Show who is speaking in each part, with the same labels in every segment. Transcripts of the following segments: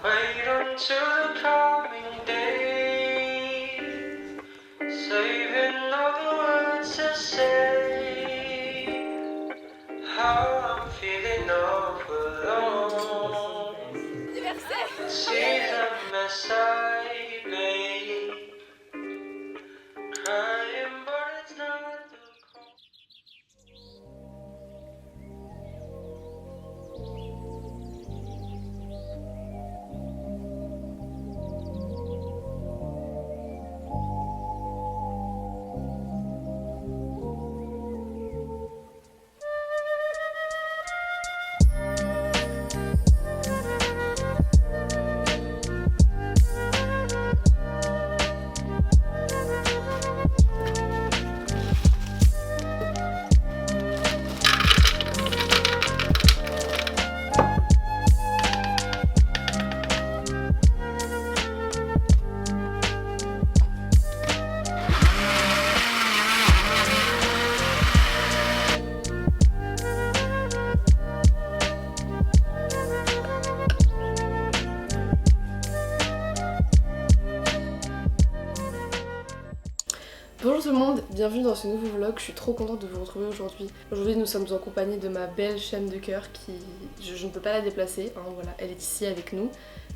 Speaker 1: Wait until the coming day, saving all the words to say, how I'm feeling all alone. See the mess I made, crying but it's not the cause.
Speaker 2: Bonjour tout le monde, bienvenue dans ce nouveau vlog, je suis trop contente de vous retrouver aujourd'hui. Aujourd'hui nous sommes en compagnie de ma belle chaîne de cœur qui... Je ne peux pas la déplacer, hein, voilà, elle est ici avec nous.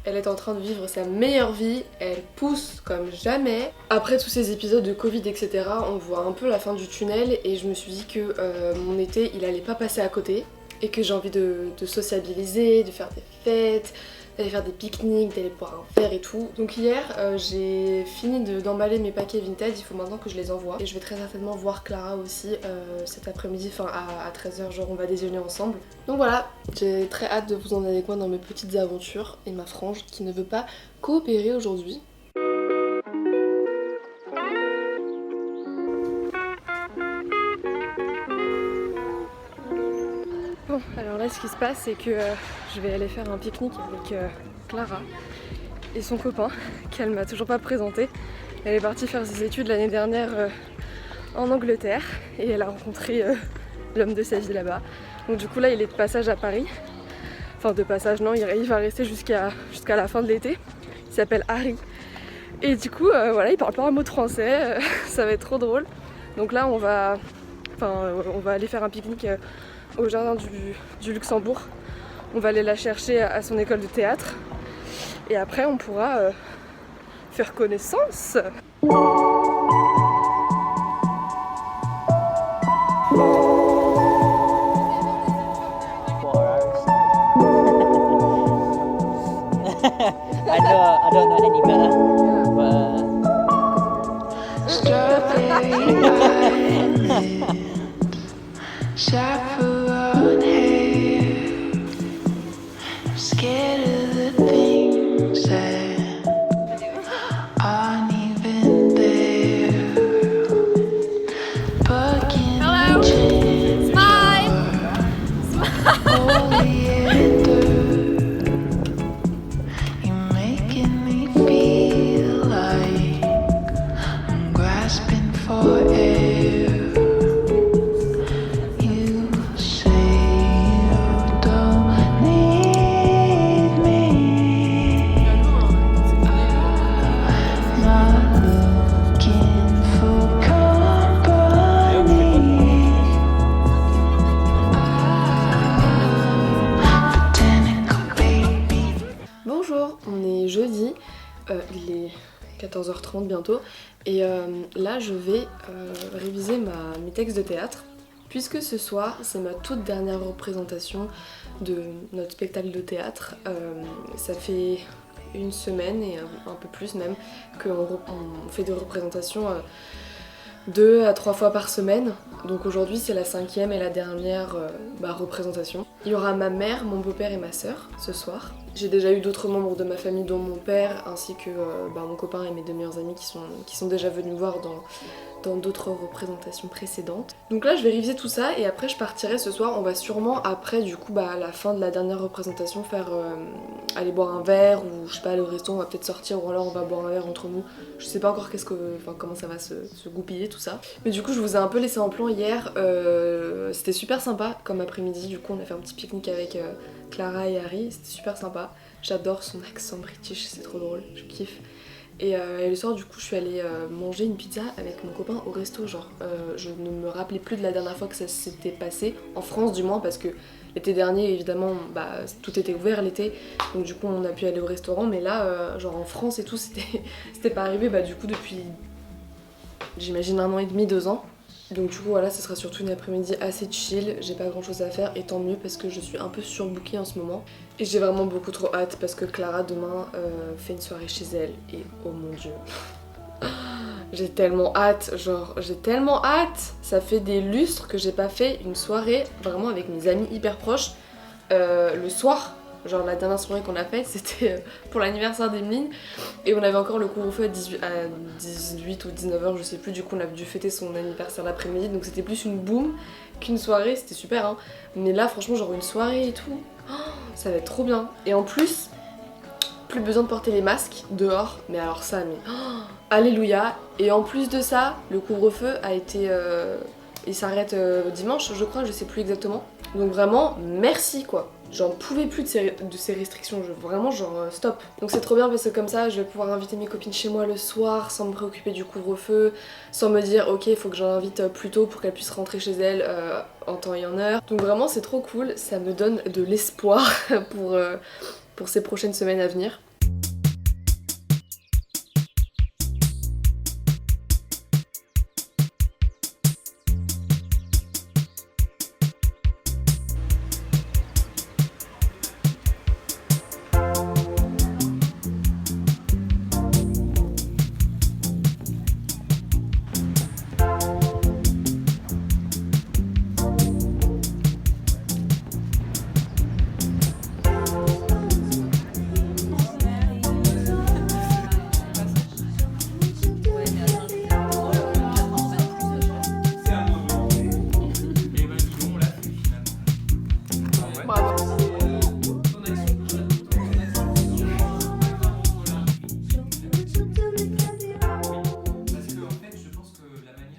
Speaker 2: Elle est en train de vivre sa meilleure vie, elle pousse comme jamais. Après tous ces épisodes de Covid etc, on voit un peu la fin du tunnel et je me suis dit que mon été il allait pas passer à côté et que j'ai envie de sociabiliser, de faire des fêtes, d'aller faire des pique-niques, d'aller boire un verre et tout. Donc hier j'ai fini d'emballer mes paquets Vinted, il faut maintenant que je les envoie. Et je vais très certainement voir Clara aussi cet après-midi, enfin à 13h, genre on va déjeuner ensemble. Donc voilà, j'ai très hâte de vous emmener avec moi dans mes petites aventures et ma frange qui ne veut pas coopérer aujourd'hui. Bon, alors là ce qui se passe c'est que je vais aller faire un pique-nique avec Clara et son copain qu'elle m'a toujours pas présenté. Elle est partie faire ses études l'année dernière en Angleterre et elle a rencontré l'homme de sa vie là-bas. Donc du coup là il est de passage à Paris. Enfin de passage non, il va rester jusqu'à la fin de l'été. Il s'appelle Harry. Et du coup voilà, il parle pas un mot de français, ça va être trop drôle. Donc là on va aller faire un pique-nique au jardin du Luxembourg. On va aller la chercher à son école de théâtre et après on pourra faire connaissance.
Speaker 3: I don't know any better, but
Speaker 1: Chaperone hair, I'm scared of the things that aren't even there. Bugging the gym, holy ether. You're making me feel like I'm grasping for air.
Speaker 2: Bonjour, on est jeudi, il est 14h30 bientôt et là je vais réviser mes textes de théâtre puisque ce soir c'est ma toute dernière représentation de notre spectacle de théâtre. Ça fait une semaine et un peu plus même qu'on fait des représentations 2 à 3 fois par semaine. Donc aujourd'hui c'est la 5e et la dernière représentation. Il y aura ma mère, mon beau-père et ma sœur ce soir. J'ai déjà eu d'autres membres de ma famille dont mon père ainsi que mon copain et mes 2 meilleurs amis qui sont déjà venus me voir dans d'autres représentations précédentes. Donc là je vais réviser tout ça et après je partirai ce soir. On va sûrement après du coup à la fin de la dernière représentation faire aller boire un verre ou je sais pas aller au resto, on va peut-être sortir ou alors on va boire un verre entre nous. Je sais pas encore comment ça va se goupiller tout ça. Mais du coup je vous ai un peu laissé en plan hier, c'était super sympa comme après-midi. Du coup on a fait un petit pique-nique avec Clara et Harry, c'était super sympa. J'adore son accent british, c'est trop drôle, je kiffe. Et le soir du coup je suis allée manger une pizza avec mon copain au resto. Genre je ne me rappelais plus de la dernière fois que ça s'était passé, en France du moins, parce que l'été dernier évidemment tout était ouvert l'été, donc du coup on a pu aller au restaurant, mais là genre en France et tout c'était pas arrivé du coup depuis j'imagine 1 an et demi, 2 ans. Donc du coup voilà, ce sera surtout une après-midi assez chill, j'ai pas grand chose à faire et tant mieux parce que je suis un peu surbookée en ce moment. Et j'ai vraiment beaucoup trop hâte parce que Clara demain fait une soirée chez elle et oh mon dieu. J'ai tellement hâte, ça fait des lustres que j'ai pas fait une soirée vraiment avec mes amis hyper proches le soir. Genre la dernière soirée qu'on a faite c'était pour l'anniversaire d'Emeline et on avait encore le couvre-feu à 18 ou 19h je sais plus, du coup on a dû fêter son anniversaire l'après-midi donc c'était plus une boum qu'une soirée, c'était super hein. Mais là franchement genre une soirée et tout, ça va être trop bien. Et en plus, plus besoin de porter les masques dehors, mais alors ça alléluia. Et en plus de ça, le couvre-feu a été... il s'arrête dimanche je crois, je sais plus exactement. Donc vraiment merci quoi. J'en pouvais plus de ces restrictions, vraiment genre stop. Donc c'est trop bien parce que comme ça je vais pouvoir inviter mes copines chez moi le soir sans me préoccuper du couvre-feu, sans me dire ok il faut que j'en invite plus tôt pour qu'elle puisse rentrer chez elle en temps et en heure. Donc vraiment c'est trop cool, ça me donne de l'espoir pour ces prochaines semaines à venir.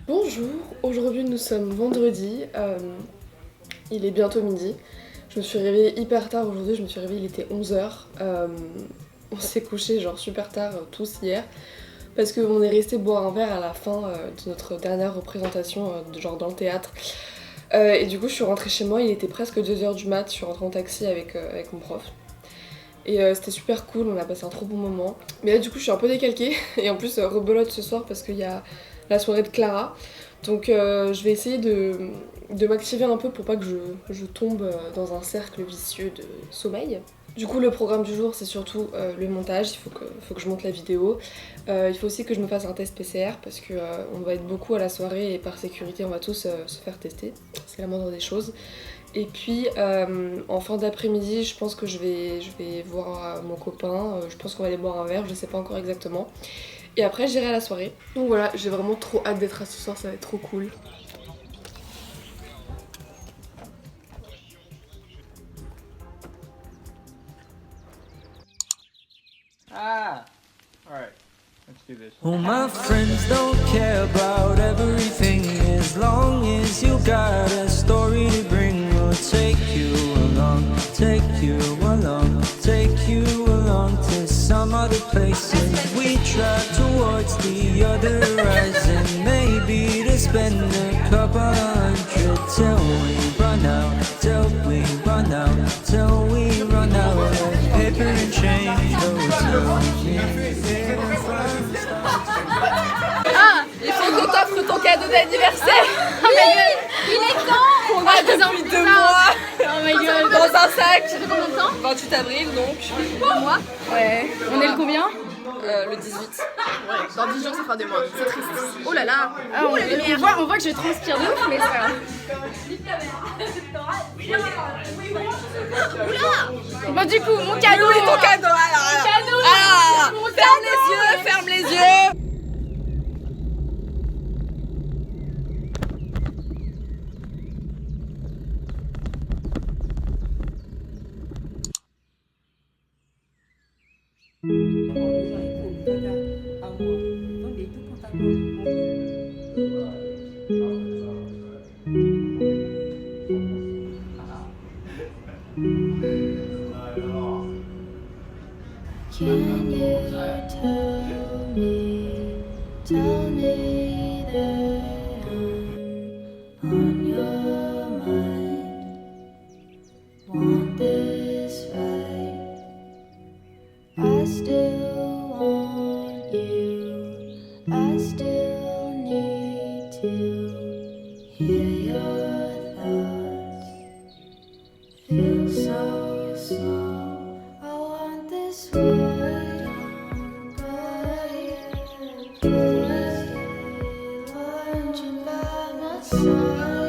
Speaker 2: Bonjour, aujourd'hui nous sommes vendredi, il est bientôt midi. Je me suis réveillée hyper tard aujourd'hui, je me suis réveillée, il était 11h. On s'est couché genre super tard tous hier parce qu'on est resté boire un verre à la fin de notre dernière représentation genre dans le théâtre. Et du coup je suis rentrée chez moi, il était presque 2h du mat, je suis rentrée en taxi avec mon prof. Et c'était super cool, on a passé un trop bon moment. Mais là du coup je suis un peu décalquée et en plus rebelote ce soir parce qu'il y a la soirée de Clara. Donc je vais essayer de m'activer un peu pour pas que je tombe dans un cercle vicieux de sommeil. Du coup le programme du jour c'est surtout le montage, il faut que je monte la vidéo. Il faut aussi que je me fasse un test PCR parce que on va être beaucoup à la soirée et par sécurité on va tous se faire tester. C'est la moindre des choses. Et puis en fin d'après-midi je pense que je vais voir mon copain, je pense qu'on va aller boire un verre, je sais pas encore exactement. Et après j'irai à la soirée. Donc voilà, j'ai vraiment trop hâte d'être à ce soir, ça va être trop cool.
Speaker 4: Alright, let's do this.
Speaker 5: Well, my friends don't care about everything as long as you got a story to bring. We'll take you along, take you along, take you along to some other places. We drive towards the other horizon, maybe to spend a couple hundred till we run out, till we run out, till we run out of paper and change.
Speaker 2: Ah, il faut qu'on t'offre ton cadeau d'anniversaire.
Speaker 6: Il est quand?
Speaker 2: On a depuis 2 mois.
Speaker 6: Oh my god.
Speaker 2: Dans un sac.
Speaker 6: Ça fait combien de temps?
Speaker 2: 28 avril donc.
Speaker 6: Un mois?
Speaker 2: Ouais.
Speaker 6: On est le combien?
Speaker 2: Le 18. Dans 10 jours ça fera 2 mois. C'est triste. Oh là là.
Speaker 6: Ah, on voit que je transpire de ouf, mais c'est pas grave. Oula. Bon du coup, mon cadeau.
Speaker 2: Oui, ton cadeau alors.
Speaker 6: Mon cadeau.
Speaker 2: Ah,
Speaker 6: Mon
Speaker 2: ferme les yeux, ferme les yeux.
Speaker 7: Can you tell me that I'm on your mind? Want this right? I still want you. I still need to hear your thoughts. Feel so small. I want this right, but I want you by my side.